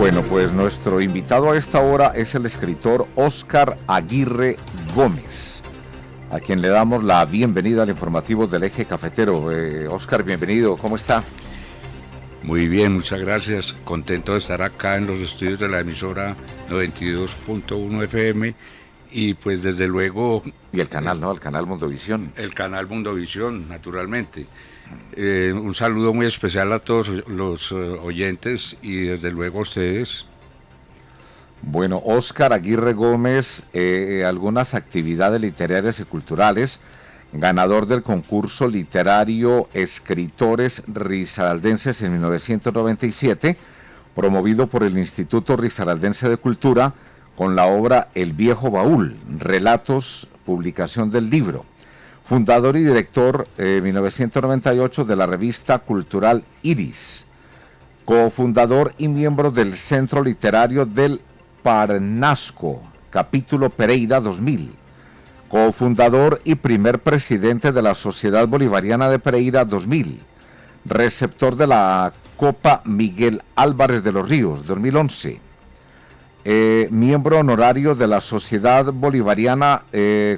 Bueno, pues nuestro invitado a esta hora es el escritor Óscar Aguirre Gómez, a quien le damos la bienvenida al informativo del Eje Cafetero. Óscar, bienvenido, ¿cómo está? Muy bien, muchas gracias. Contento de estar acá en los estudios de la emisora 92.1 FM y pues desde luego... Y el canal, ¿no? El canal Mundovisión. El canal Mundovisión, naturalmente. Un saludo muy especial a todos los oyentes y desde luego a ustedes. Bueno, Óscar Aguirre Gómez, algunas actividades literarias y culturales, ganador del concurso literario Escritores Risaraldenses en 1997, promovido por el Instituto Risaraldense de Cultura con la obra El Viejo Baúl, Relatos, publicación del libro. Fundador y director en 1998 de la revista cultural Iris. Cofundador y miembro del Centro Literario del Parnasco, capítulo Pereira 2000. Cofundador y primer presidente de la Sociedad Bolivariana de Pereira 2000. Receptor de la Copa Miguel Álvarez de los Ríos 2011. Miembro honorario de la Sociedad Bolivariana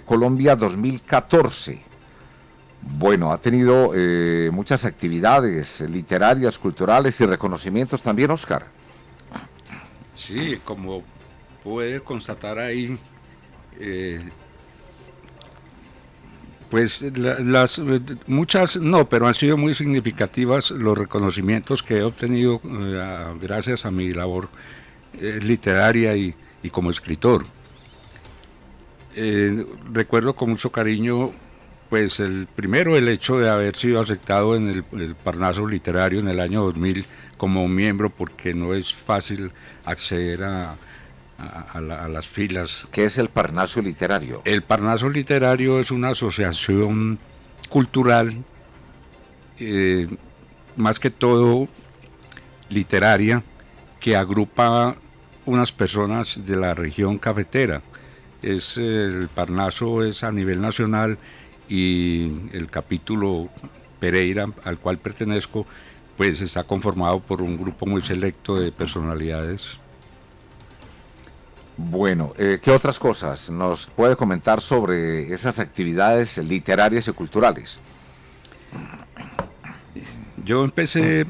Colombia 2014. Bueno, ha tenido muchas actividades literarias, culturales y reconocimientos también, Óscar. Sí, como puede constatar ahí, pues muchas no, pero han sido muy significativas los reconocimientos que he obtenido gracias a mi labor literaria y como escritor. Recuerdo con mucho cariño, pues el hecho de haber sido aceptado en el Parnaso Literario en el año 2000 como miembro, porque no es fácil acceder a las filas. ¿Qué es el Parnaso Literario? El Parnaso Literario es una asociación cultural, más que todo literaria, que agrupa unas personas de la región cafetera. El Parnaso es a nivel nacional y el capítulo Pereira, al cual pertenezco, pues está conformado por un grupo muy selecto de personalidades. Bueno, ¿qué otras cosas nos puede comentar sobre esas actividades literarias y culturales? Yo empecé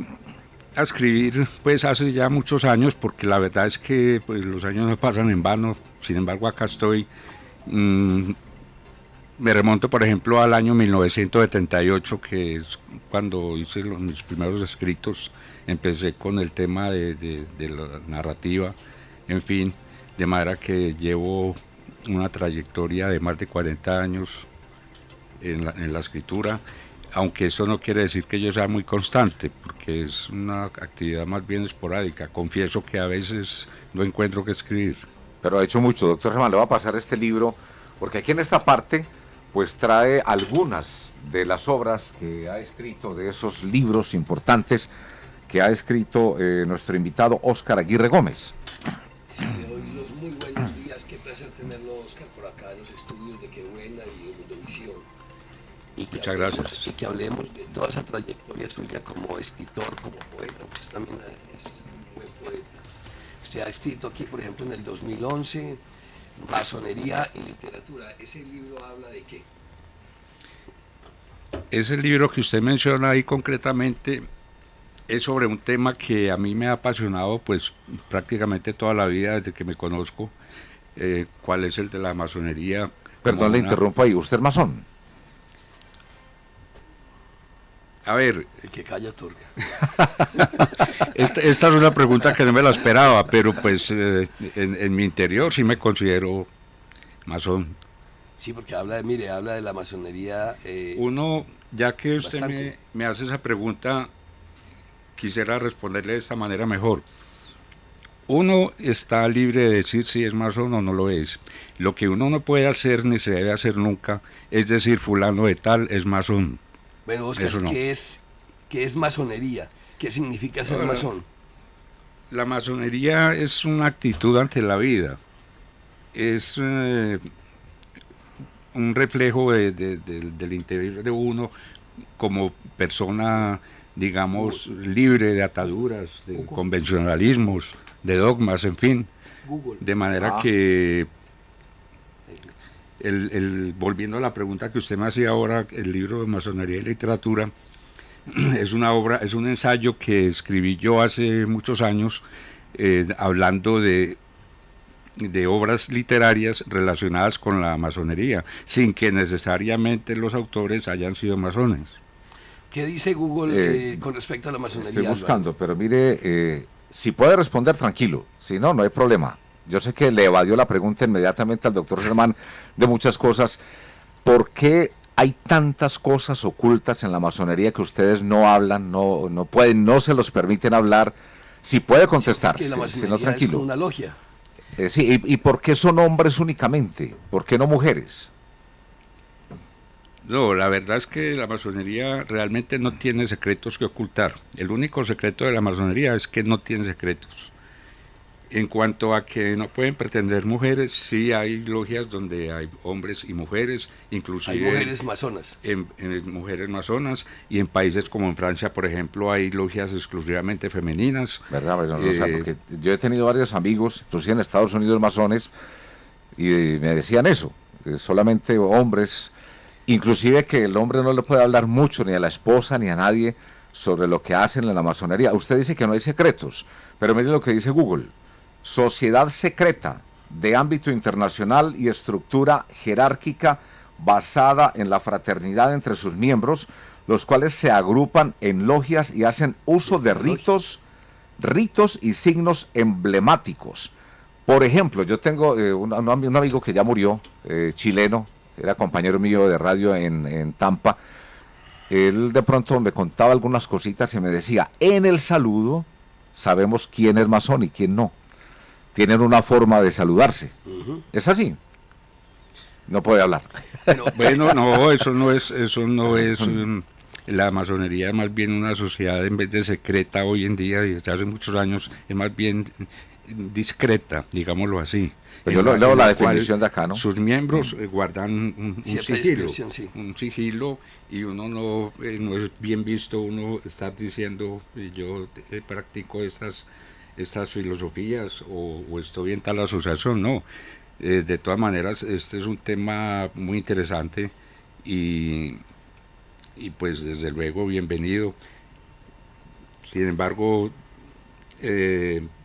a escribir pues hace ya muchos años, porque la verdad es que pues, los años no pasan en vano. Sin embargo, acá estoy. Me remonto, por ejemplo, al año 1978, que es cuando hice mis primeros escritos. Empecé con el tema de la narrativa, en fin, de manera que llevo una trayectoria de más de 40 años en la escritura, aunque eso no quiere decir que yo sea muy constante, porque es una actividad más bien esporádica. Confieso que a veces no encuentro qué escribir. Pero ha hecho mucho, doctor Germán. Le va a pasar este libro, porque aquí en esta parte pues trae algunas de las obras que ha escrito, de esos libros importantes que ha escrito nuestro invitado Óscar Aguirre Gómez. Sí, le doy los muy buenos días. Qué placer tenerlo, Óscar, por acá en los estudios de Qué Buena y de Mundovisión. Muchas gracias. Y que hablemos de toda esa trayectoria suya como escritor, como poeta. Usted también es un buen poeta. Usted ha escrito aquí, por ejemplo, en el 2011, Masonería y Literatura. ¿Ese libro habla de qué? Ese libro que usted menciona ahí concretamente es sobre un tema que a mí me ha apasionado pues prácticamente toda la vida desde que me conozco, cuál es el de la masonería. Perdón, le interrumpo ahí. ¿Usted es masón? A ver... El que calla otorga. Esta es una pregunta que no me la esperaba, pero pues en mi interior sí me considero masón. Sí, porque habla de la masonería. Uno, ya que usted me hace esa pregunta, quisiera responderle de esta manera mejor. Uno está libre de decir si es masón o no lo es. Lo que uno no puede hacer ni se debe hacer nunca es decir fulano de tal es masón. Bueno, Óscar, no. ¿Qué es masonería? ¿Qué significa ser masón? La masonería es una actitud ante la vida. Es un reflejo del interior de uno como persona, digamos, libre de ataduras, de convencionalismos, de dogmas, en fin. Google. De manera que, volviendo a la pregunta que usted me hacía ahora, el libro de Masonería y Literatura es una obra, es un ensayo que escribí yo hace muchos años, hablando de obras literarias relacionadas con la masonería, sin que necesariamente los autores hayan sido masones. ¿Qué dice Google con respecto a la masonería? Estoy buscando, Álvaro? Pero mire, si puede responder, tranquilo. Si no, no hay problema. Yo sé que le evadió la pregunta inmediatamente al doctor Germán de muchas cosas. ¿Por qué hay tantas cosas ocultas en la masonería que ustedes no hablan, no pueden, no se los permiten hablar? Si puede contestar, sí, es que la masonería si no, tranquilo. es como una logia. Sí, ¿y por qué son hombres únicamente? ¿Por qué no mujeres? No, la verdad es que la masonería realmente no tiene secretos que ocultar. El único secreto de la masonería es que no tiene secretos. En cuanto a que no pueden pretender mujeres, sí hay logias donde hay hombres y mujeres, inclusive... Hay mujeres masonas. En mujeres masonas, y en países como en Francia, por ejemplo, hay logias exclusivamente femeninas. ¿Verdad? Pues no, porque yo he tenido varios amigos, inclusive en Estados Unidos, masones, y me decían eso, que solamente hombres, inclusive que el hombre no le puede hablar mucho ni a la esposa ni a nadie sobre lo que hacen en la masonería. Usted dice que no hay secretos, pero mire lo que dice Google. Sociedad secreta de ámbito internacional y estructura jerárquica basada en la fraternidad entre sus miembros, los cuales se agrupan en logias y hacen uso de ritos y signos emblemáticos. Por ejemplo, yo tengo un amigo que ya murió, chileno, era compañero mío de radio en Tampa. Él de pronto me contaba algunas cositas y me decía, en el saludo sabemos quién es masón y quién no. Tienen una forma de saludarse. ¿Es así? No puede hablar. Bueno, no, eso no es la masonería es más bien una sociedad, en vez de secreta hoy en día, y desde hace muchos años, es más bien discreta, digámoslo así. Pues yo leo la definición de acá, ¿no? Sus miembros guardan un sigilo, sí. un sigilo, y uno no es bien visto uno estar diciendo, yo practico estas filosofías o estoy en tal asociación, no. De todas maneras, este es un tema muy interesante y pues desde luego bienvenido. Sin embargo,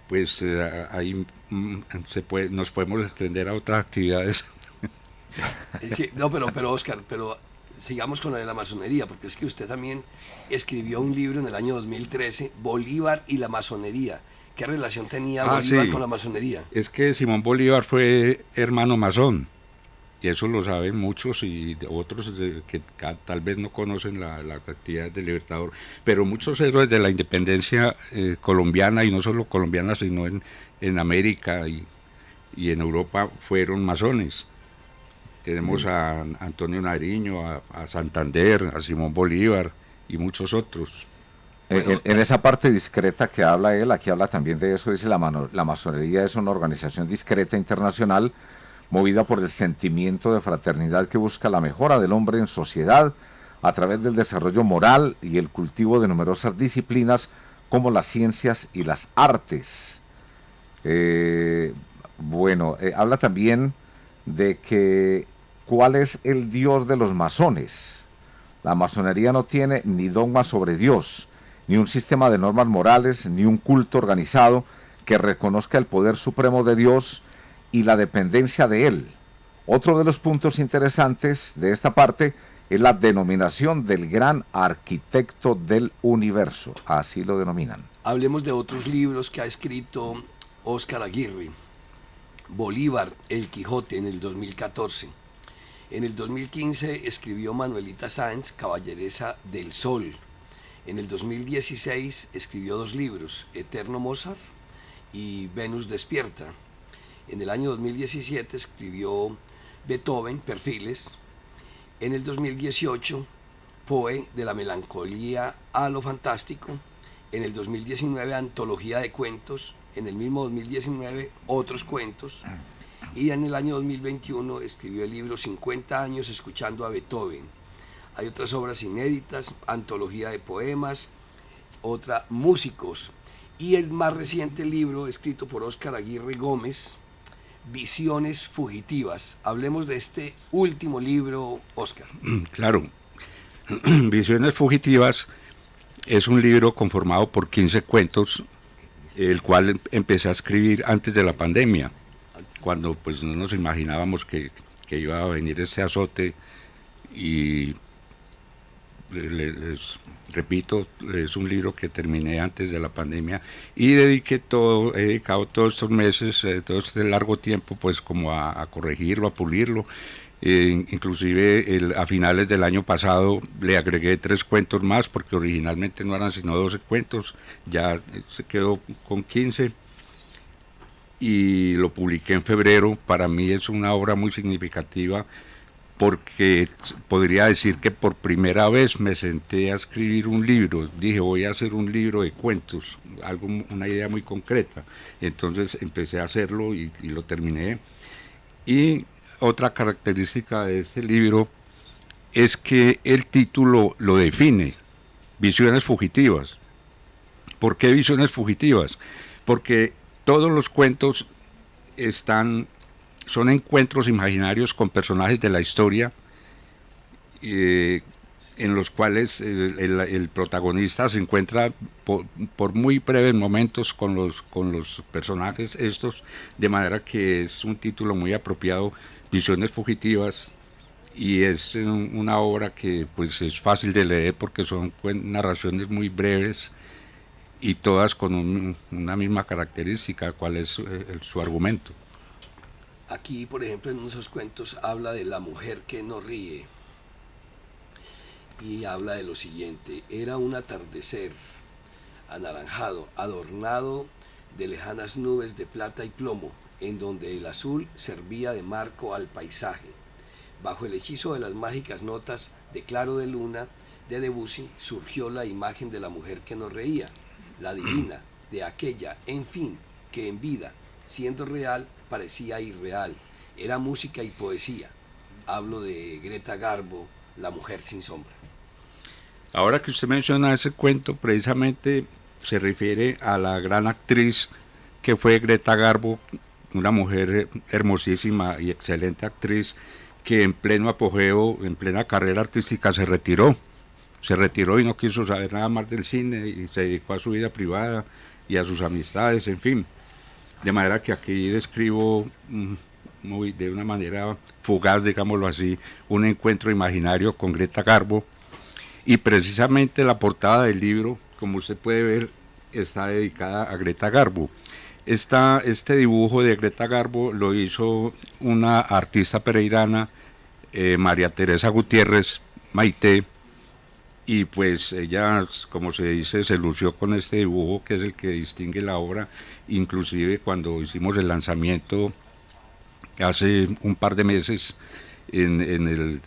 pues ahí nos podemos extender a otras actividades. Sí, no, pero Oscar, sigamos con la masonería, porque es que usted también escribió un libro en el año 2013, Bolívar y la masonería. ¿Qué relación tenía Bolívar con la masonería? Es que Simón Bolívar fue hermano masón, y eso lo saben muchos y otros que tal vez no conocen la actividad del Libertador, pero muchos héroes de la independencia colombiana, y no solo colombiana, sino en América y en Europa, fueron masones. Tenemos a Antonio Nariño, a Santander, a Simón Bolívar y muchos otros. En esa parte discreta que habla él, aquí habla también de eso, dice la masonería es una organización discreta internacional movida por el sentimiento de fraternidad que busca la mejora del hombre en sociedad a través del desarrollo moral y el cultivo de numerosas disciplinas como las ciencias y las artes. Habla también de que cuál es el Dios de los masones. La masonería no tiene ni dogma sobre Dios, ni un sistema de normas morales, ni un culto organizado que reconozca el poder supremo de Dios y la dependencia de él. Otro de los puntos interesantes de esta parte es la denominación del gran arquitecto del universo, así lo denominan. Hablemos de otros libros que ha escrito Óscar Aguirre. Bolívar, El Quijote, en el 2014. En el 2015 escribió Manuelita Sáenz, Caballeresa del Sol. En el 2016 escribió 2 libros, Eterno Mozart y Venus Despierta. En el año 2017 escribió Beethoven, Perfiles. En el 2018, Poe, de la melancolía a lo fantástico. En el 2019, Antología de cuentos. En el mismo 2019, Otros cuentos. Y en el año 2021 escribió el libro 50 años escuchando a Beethoven. Hay otras obras inéditas, Antología de poemas, otra Músicos. y el más reciente libro escrito por Óscar Aguirre Gómez, Visiones Fugitivas. Hablemos de este último libro, Óscar. Claro, Visiones Fugitivas es un libro conformado por 15 cuentos, el cual empecé a escribir antes de la pandemia, cuando pues no nos imaginábamos que iba a venir ese azote. Y les repito, es un libro que terminé antes de la pandemia y he dedicado todos estos meses, todo este largo tiempo, pues como a corregirlo, a pulirlo. Inclusive a finales del año pasado le agregué 3 cuentos más, porque originalmente no eran sino 12 cuentos, ya se quedó con 15 y lo publiqué en febrero. Para mí es una obra muy significativa, porque podría decir que por primera vez me senté a escribir un libro. Dije, voy a hacer un libro de cuentos, una idea muy concreta. Entonces empecé a hacerlo y lo terminé. Y otra característica de este libro es que el título lo define, Visiones Fugitivas. ¿Por qué Visiones Fugitivas? Porque todos los cuentos son encuentros imaginarios con personajes de la historia, en los cuales el protagonista se encuentra por muy breves momentos con los personajes estos, de manera que es un título muy apropiado, Visiones Fugitivas, y es una obra que pues es fácil de leer porque son narraciones muy breves y todas con una misma característica, cuál es su argumento. Aquí, por ejemplo, en esos cuentos habla de la mujer que no ríe y habla de lo siguiente: era un atardecer anaranjado, adornado de lejanas nubes de plata y plomo, en donde el azul servía de marco al paisaje. Bajo el hechizo de las mágicas notas de Claro de Luna de Debussy surgió la imagen de la mujer que no reía, la divina, de aquella, en fin, que en vida, siendo real, parecía irreal. Era música y poesía. Hablo de Greta Garbo, La mujer sin sombra. Ahora que usted menciona ese cuento, precisamente se refiere a la gran actriz que fue Greta Garbo, una mujer hermosísima y excelente actriz, que en pleno apogeo, en plena carrera artística se retiró y no quiso saber nada más del cine y se dedicó a su vida privada y a sus amistades, en fin. De manera que aquí describo de una manera fugaz, digámoslo así, un encuentro imaginario con Greta Garbo. Y precisamente la portada del libro, como usted puede ver, está dedicada a Greta Garbo. Este dibujo de Greta Garbo lo hizo una artista pereirana, María Teresa Gutiérrez, Maite, y pues ella, como se dice, se lució con este dibujo, que es el que distingue la obra. Inclusive cuando hicimos el lanzamiento hace un par de meses en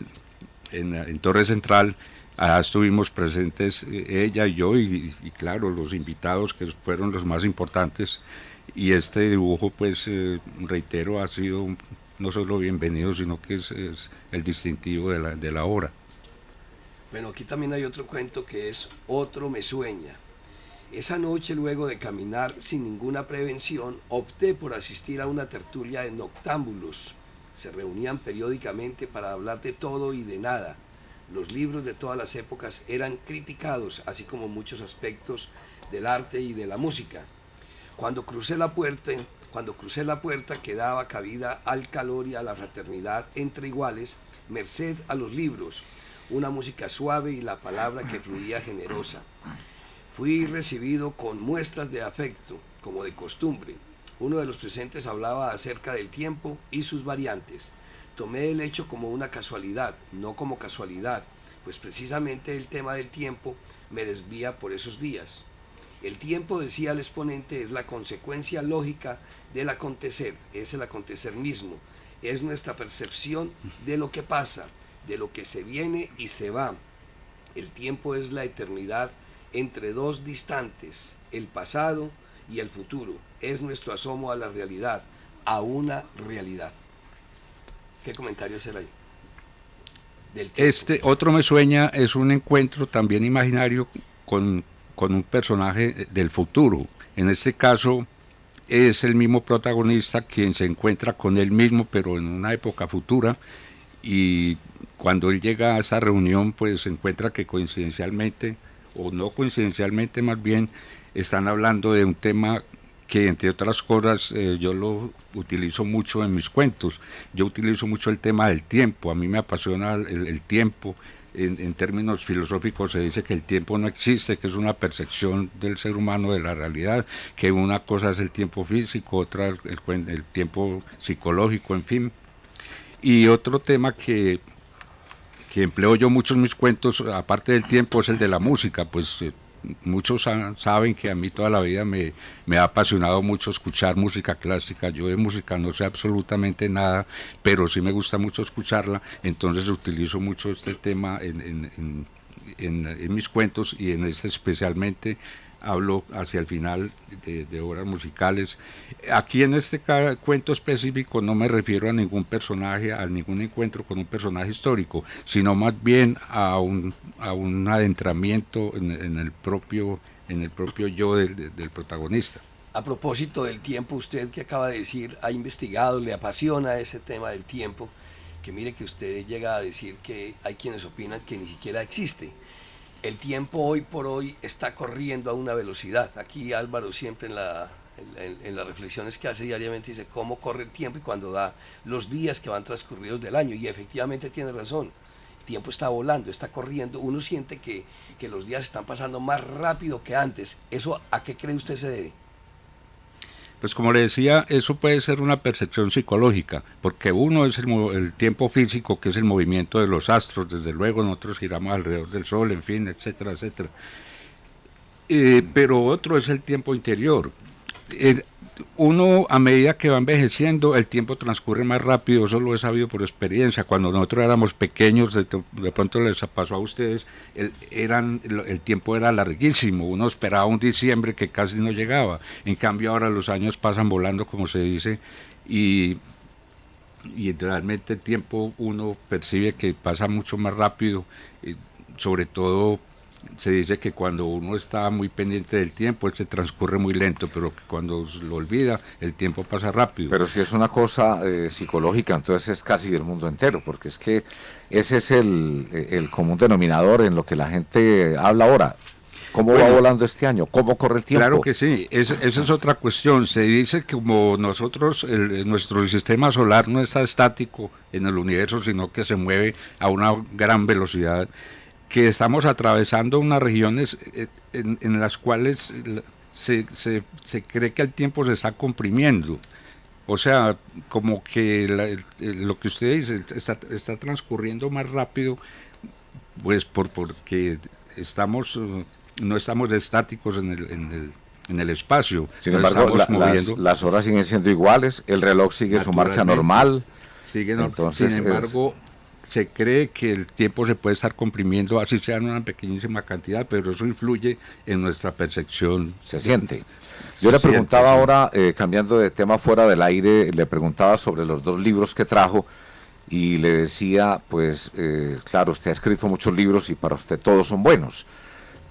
Torre Central, estuvimos presentes ella y yo y claro, los invitados, que fueron los más importantes, y este dibujo, pues reitero, ha sido no solo bienvenido, sino que es el distintivo de la obra. Bueno, aquí también hay otro cuento que es Otro me sueña. Esa noche, luego de caminar sin ninguna prevención, opté por asistir a una tertulia de noctámbulos. Se reunían periódicamente para hablar de todo y de nada. Los libros de todas las épocas eran criticados, así como muchos aspectos del arte y de la música. Cuando crucé la puerta que daba cabida al calor y a la fraternidad entre iguales, merced a los libros, una música suave y la palabra que fluía generosa. Fui recibido con muestras de afecto, como de costumbre. Uno de los presentes hablaba acerca del tiempo y sus variantes. Tomé el hecho como una casualidad, no como casualidad, pues precisamente el tema del tiempo me desvía por esos días. El tiempo, decía el exponente, es la consecuencia lógica del acontecer, es el acontecer mismo, es nuestra percepción de lo que pasa, de lo que se viene y se va. El tiempo es la eternidad entre dos distantes, el pasado y el futuro. Es nuestro asomo a la realidad, a una realidad. ¿Qué comentario hacer ahí? Otro me sueña es un encuentro también imaginario con con un personaje del futuro. En este caso es el mismo protagonista quien se encuentra con él mismo, pero en una época futura, y cuando él llega a esa reunión, pues se encuentra que coincidencialmente, o no coincidencialmente más bien, están hablando de un tema que, entre otras cosas, yo lo utilizo mucho en mis cuentos. Yo utilizo mucho el tema del tiempo. A mí me apasiona el tiempo. En términos filosóficos se dice que el tiempo no existe, que es una percepción del ser humano de la realidad, que una cosa es el tiempo físico, otra el tiempo psicológico, en fin. Y otro tema que empleo yo mucho en mis cuentos, aparte del tiempo, es el de la música. Pues muchos saben que a mí toda la vida me ha apasionado mucho escuchar música clásica. Yo de música no sé absolutamente nada, pero sí me gusta mucho escucharla, entonces utilizo mucho este tema en mis cuentos, y en este especialmente hablo hacia el final de obras musicales. Aquí en este cuento específico no me refiero a ningún personaje, a ningún encuentro con un personaje histórico, sino más bien a un adentramiento en el propio yo del protagonista. A propósito del tiempo, usted que acaba de decir, ha investigado, le apasiona ese tema del tiempo, que mire que usted llega a decir que hay quienes opinan que ni siquiera existe. El tiempo hoy por hoy está corriendo a una velocidad. Aquí Álvaro siempre en las reflexiones que hace diariamente dice cómo corre el tiempo, y cuando da los días que van transcurridos del año, y efectivamente tiene razón. El tiempo está volando, está corriendo. Uno siente que los días están pasando más rápido que antes. ¿Eso a qué cree usted se debe? Pues como le decía, eso puede ser una percepción psicológica, porque uno es el tiempo físico, que es el movimiento de los astros, desde luego nosotros giramos alrededor del sol, en fin, etcétera, etcétera. Pero otro es el tiempo interior. Uno, a medida que va envejeciendo, el tiempo transcurre más rápido. Eso lo he sabido por experiencia. Cuando nosotros éramos pequeños, de pronto les pasó a ustedes, el tiempo era larguísimo. Uno esperaba un diciembre que casi no llegaba. En cambio ahora los años pasan volando, como se dice, y realmente el tiempo uno percibe que pasa mucho más rápido. Sobre todo se dice que cuando uno está muy pendiente del tiempo, se transcurre muy lento, pero que cuando lo olvida, el tiempo pasa rápido. Pero si es una cosa psicológica, entonces es casi del mundo entero, porque es que ese es el común denominador en lo que la gente habla ahora. ¿Cómo va volando este año? ¿Cómo corre el tiempo? Claro que sí, esa es otra cuestión. Se dice que como nosotros, nuestro sistema solar no está estático en el universo, sino que se mueve a una gran velocidad, que estamos atravesando unas regiones en las cuales se cree que el tiempo se está comprimiendo. O sea, como que lo que usted dice está transcurriendo más rápido, pues porque no estamos estáticos en el espacio. Sin embargo, las horas siguen siendo iguales, el reloj sigue su marcha normal. Entonces, sin embargo, se cree que el tiempo se puede estar comprimiendo, así sea en una pequeñísima cantidad, pero eso influye en nuestra percepción. Se siente. Yo le preguntaba ahora, cambiando de tema fuera del aire, le preguntaba sobre los dos libros que trajo, y le decía, pues, claro, usted ha escrito muchos libros y para usted todos son buenos,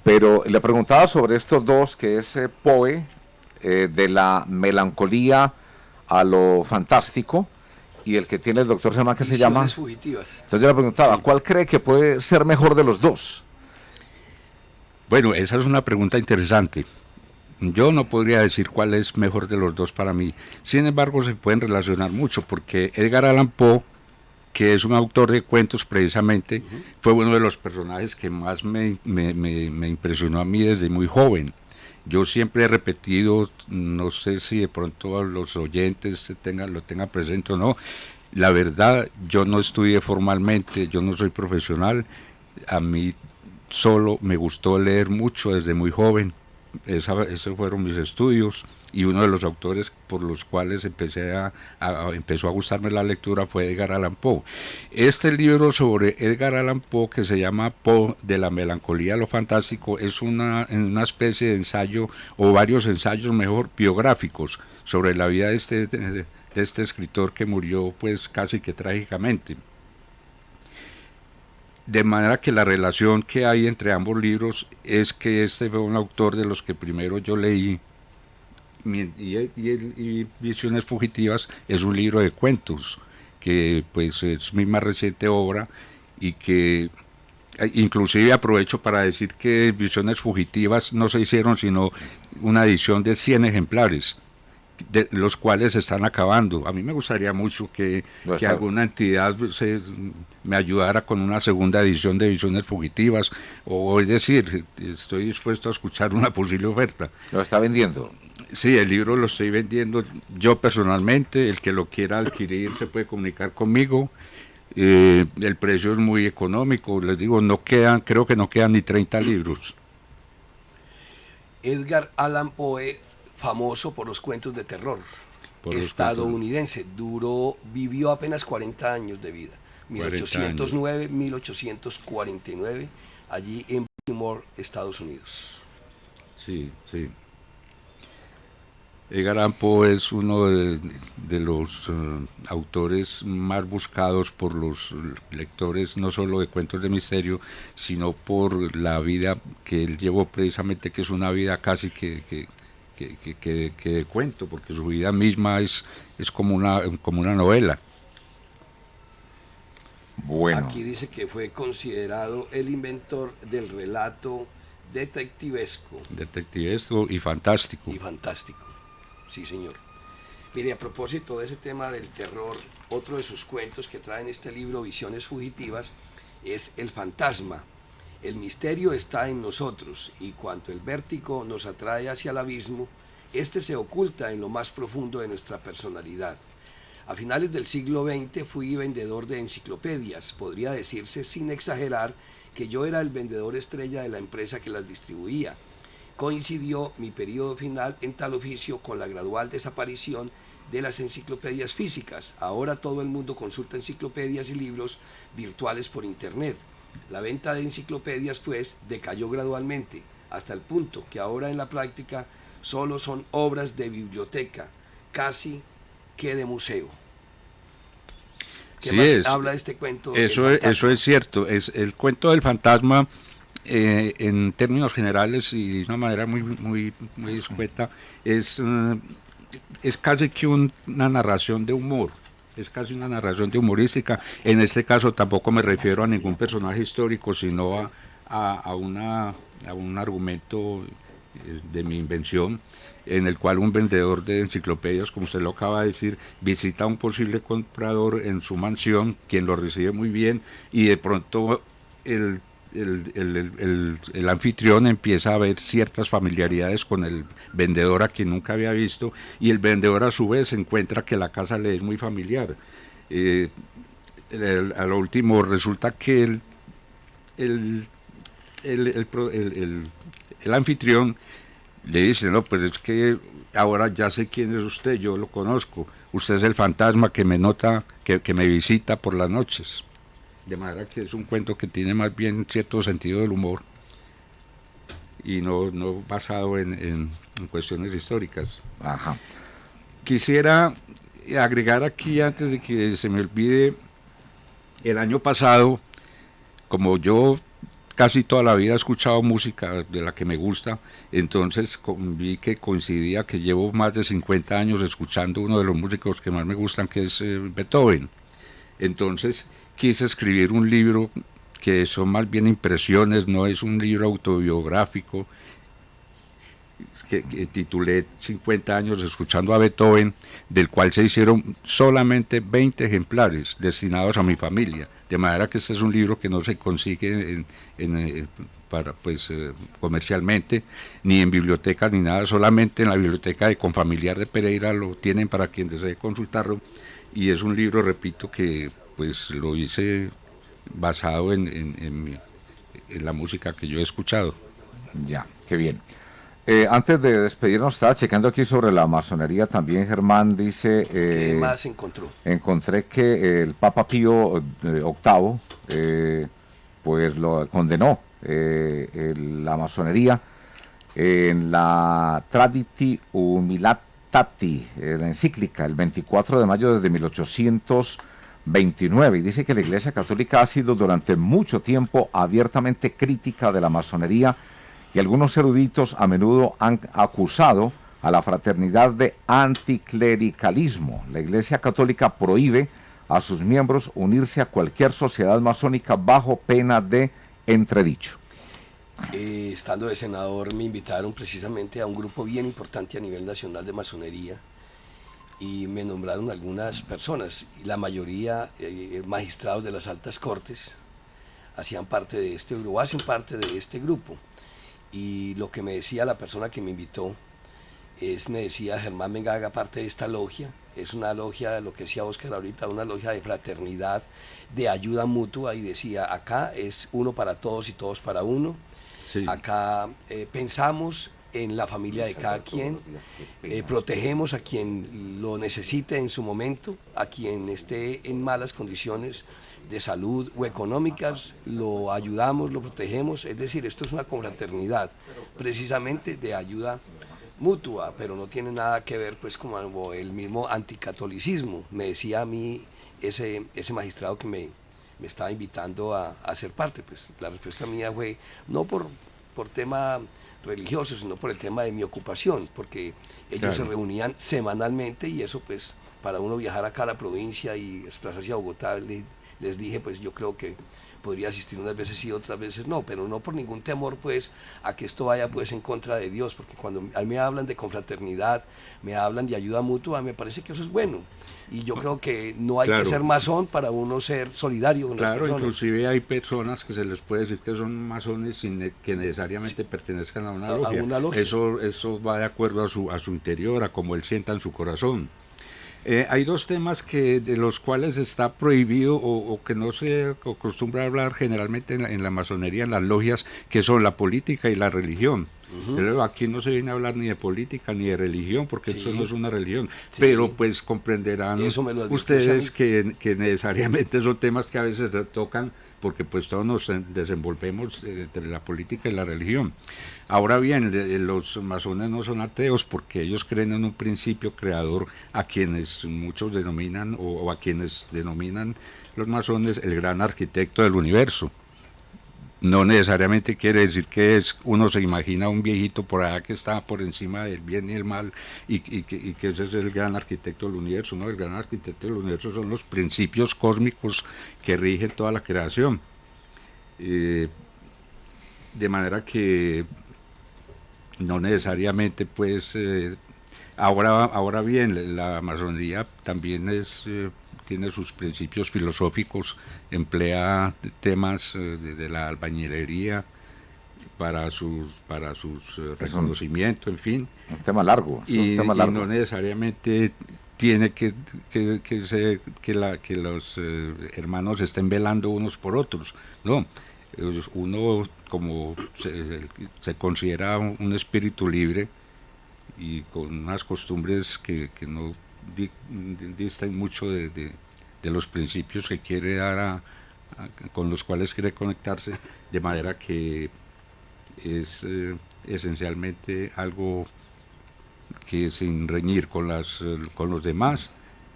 pero le preguntaba sobre estos dos, que es Poe, de la melancolía a lo fantástico, y el que tiene el doctor Germán, que se llama Fugitivas. Entonces yo le preguntaba, ¿cuál cree que puede ser mejor de los dos? Bueno, esa es una pregunta interesante. Yo no podría decir cuál es mejor de los dos para mí. Sin embargo, se pueden relacionar mucho, porque Edgar Allan Poe, que es un autor de cuentos precisamente, fue uno de los personajes que más me impresionó a mí desde muy joven. Yo siempre he repetido, no sé si de pronto los oyentes lo tengan presente o no, la verdad, yo no estudié formalmente, yo no soy profesional, a mí solo me gustó leer mucho desde muy joven, esos fueron mis estudios, y uno de los autores por los cuales empezó a gustarme la lectura fue Edgar Allan Poe. Este libro sobre Edgar Allan Poe, que se llama Poe, de la melancolía a lo fantástico, es una especie de ensayo, o varios ensayos mejor, biográficos, sobre la vida de este escritor que murió pues casi que trágicamente. De manera que la relación que hay entre ambos libros es que este fue un autor de los que primero yo leí, y Visiones Fugitivas es un libro de cuentos, que pues es mi más reciente obra, y que inclusive aprovecho para decir que Visiones Fugitivas no se hicieron sino una edición de 100 ejemplares, de los cuales se están acabando. A mí me gustaría mucho que alguna entidad me ayudara con una segunda edición de Visiones Fugitivas, o es decir, estoy dispuesto a escuchar una posible oferta. ¿Lo está vendiendo? Sí, el libro lo estoy vendiendo yo personalmente. El que lo quiera adquirir se puede comunicar conmigo. El precio es muy económico, les digo, creo que no quedan ni 30 libros. Edgar Allan Poe, famoso por los cuentos de terror, estadounidense, vivió apenas 40 años de vida, 1809-1849, allí en Baltimore, Estados Unidos. Sí, sí. Edgar Allan Poe es uno de los autores más buscados por los lectores, no solo de cuentos de misterio, sino por la vida que él llevó precisamente, que es una vida casi que de cuento, porque su vida misma es como una novela. Bueno. Aquí dice que fue considerado el inventor del relato detectivesco. Detectivesco y fantástico. Y fantástico. Sí, señor. Mire, a propósito de ese tema del terror, otro de sus cuentos que trae en este libro, Visiones Fugitivas, es El fantasma. El misterio está en nosotros, y cuando el vértigo nos atrae hacia el abismo, este se oculta en lo más profundo de nuestra personalidad. A finales del siglo XX fui vendedor de enciclopedias. Podría decirse, sin exagerar, que yo era el vendedor estrella de la empresa que las distribuía. Coincidió mi periodo final en tal oficio con la gradual desaparición de las enciclopedias físicas. Ahora todo el mundo consulta enciclopedias y libros virtuales por internet. La venta de enciclopedias, pues, decayó gradualmente, hasta el punto que ahora en la práctica solo son obras de biblioteca, casi que de museo. ¿Qué más habla de este cuento? Eso es cierto. El cuento del fantasma, en términos generales y de una manera muy escueta, es casi que una narración de humor. Es casi una narración de humorística. En este caso tampoco me refiero a ningún personaje histórico, sino a un argumento de mi invención, en el cual un vendedor de enciclopedias, como usted lo acaba de decir, visita a un posible comprador en su mansión, quien lo recibe muy bien, y de pronto el anfitrión empieza a ver ciertas familiaridades con el vendedor, a quien nunca había visto, y el vendedor a su vez encuentra que la casa le es muy familiar. A lo último resulta que el anfitrión le dice: no, pues es que ahora ya sé quién es usted, yo lo conozco, usted es el fantasma que me nota, que me visita por las noches. De manera que es un cuento que tiene más bien cierto sentido del humor y no basado en cuestiones históricas. Ajá. Quisiera agregar aquí, antes de que se me olvide, el año pasado, como yo casi toda la vida he escuchado música de la que me gusta, entonces vi que coincidía que llevo más de 50 años escuchando uno de los músicos que más me gustan, que es Beethoven. Entonces quise escribir un libro que son más bien impresiones, no es un libro autobiográfico, que titulé 50 años escuchando a Beethoven, del cual se hicieron solamente 20 ejemplares destinados a mi familia, de manera que este es un libro que no se consigue comercialmente, ni en bibliotecas ni nada, solamente en la biblioteca de Confamiliar de Pereira lo tienen para quien desee consultarlo, y es un libro, repito, que pues lo hice basado en la música que yo he escuchado. Ya, qué bien. Antes de despedirnos, estaba checando aquí sobre la masonería también. Germán dice... ¿Qué más encontró? Encontré que el Papa Pío VIII pues lo condenó la masonería en la Traditi Humilitati, la encíclica, el 24 de mayo desde 1800 29, y dice que la Iglesia Católica ha sido durante mucho tiempo abiertamente crítica de la masonería y algunos eruditos a menudo han acusado a la fraternidad de anticlericalismo. La Iglesia Católica prohíbe a sus miembros unirse a cualquier sociedad masónica bajo pena de entredicho. Estando de senador me invitaron precisamente a un grupo bien importante a nivel nacional de masonería y me nombraron algunas personas, y la mayoría magistrados de las altas cortes hacían parte de este grupo, hacen parte de este grupo. Y lo que me decía la persona que me invitó me decía: Germán, venga, haga parte de esta logia. Es una logia, lo que decía Óscar ahorita, una logia de fraternidad, de ayuda mutua, y decía: acá es uno para todos y todos para uno. Sí. Acá pensamos en la familia de cada quien, protegemos a quien lo necesite en su momento, a quien esté en malas condiciones de salud o económicas, lo ayudamos, lo protegemos. Es decir, esto es una confraternidad precisamente de ayuda mutua, pero no tiene nada que ver pues como el mismo anticatolicismo. Me decía a mí ese magistrado que me estaba invitando a ser parte. Pues la respuesta mía fue no por tema religioso, sino por el tema de mi ocupación, porque ellos se reunían semanalmente, y eso pues para uno viajar acá a la provincia y desplazarse a Bogotá, les dije pues yo creo que podría asistir unas veces sí, otras veces no, pero no por ningún temor pues a que esto vaya pues en contra de Dios, porque cuando a mí me hablan de confraternidad, me hablan de ayuda mutua, me parece que eso es bueno. Y yo creo que no hay que ser masón para uno ser solidario con las personas. Claro, inclusive hay personas que se les puede decir que son masones sin que necesariamente pertenezcan a una logia. A una logia. Eso va de acuerdo a su interior, a cómo él sienta en su corazón. Hay dos temas de los cuales está prohibido o que no se acostumbra a hablar generalmente en la masonería, en las logias, que son la política y la religión. Pero aquí no se viene a hablar ni de política ni de religión, porque eso no es una religión, pero pues comprenderán ustedes que necesariamente son temas que a veces se tocan, porque pues todos nos desenvolvemos entre la política y la religión. Ahora bien, los masones no son ateos, porque ellos creen en un principio creador a quienes muchos denominan, o a quienes denominan los masones, el gran arquitecto del universo. No necesariamente quiere decir que uno se imagina un viejito por allá que está por encima del bien y el mal y que ese es el gran arquitecto del universo. No, el gran arquitecto del universo son los principios cósmicos que rigen toda la creación. De manera que no necesariamente pues ahora bien, la masonería también tiene sus principios filosóficos, emplea temas de la albañilería para sus reconocimiento, en fin. Un tema largo. Y no necesariamente tiene que los hermanos estén velando unos por otros, no. Uno, como se considera un espíritu libre y con unas costumbres que no distan mucho de los principios que quiere dar con los cuales quiere conectarse, de manera que es esencialmente algo que, sin reñir con los demás,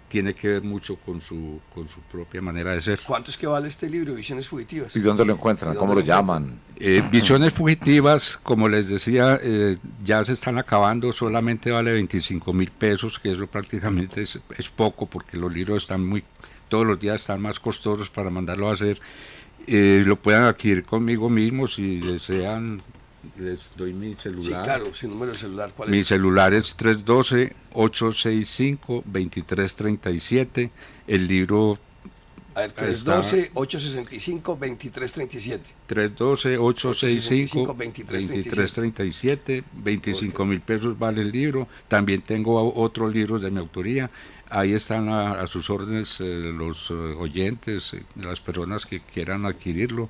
tiene que ver mucho con su propia manera de ser. ¿Cuánto es que vale este libro, Visiones Fugitivas? ¿Y dónde lo encuentran? ¿Cómo lo llaman? Visiones Fugitivas, como les decía, ya se están acabando, solamente vale 25.000 pesos, que eso prácticamente es poco, porque los libros todos los días están más costosos para mandarlo a hacer. Lo pueden adquirir conmigo mismo si desean. Les doy mi celular. Sí, claro, su número de celular, ¿cuál es? Mi celular es 312-865-2337. El libro... A ver, 312-865-2337. 312-865-2337. 25.000 pesos vale el libro. También tengo otros libros de mi autoría. Ahí están a sus órdenes los oyentes, las personas que quieran adquirirlo.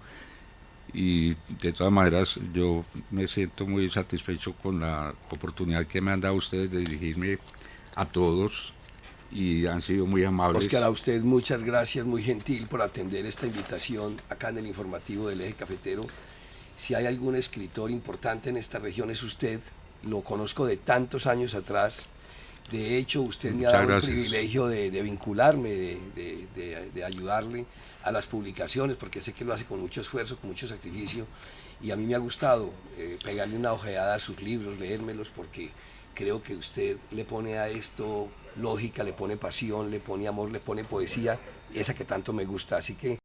Y de todas maneras yo me siento muy satisfecho con la oportunidad que me han dado ustedes de dirigirme a todos, y han sido muy amables. Óscar, a usted muchas gracias, muy gentil por atender esta invitación acá en el informativo del Eje Cafetero. Si hay algún escritor importante en esta región es usted, lo conozco de tantos años atrás, De hecho, usted me ha Muchas dado gracias. el privilegio de vincularme, de ayudarle a las publicaciones, porque sé que lo hace con mucho esfuerzo, con mucho sacrificio, y a mí me ha gustado pegarle una ojeada a sus libros, leérmelos, porque creo que usted le pone a esto lógica, le pone pasión, le pone amor, le pone poesía, esa que tanto me gusta. Así que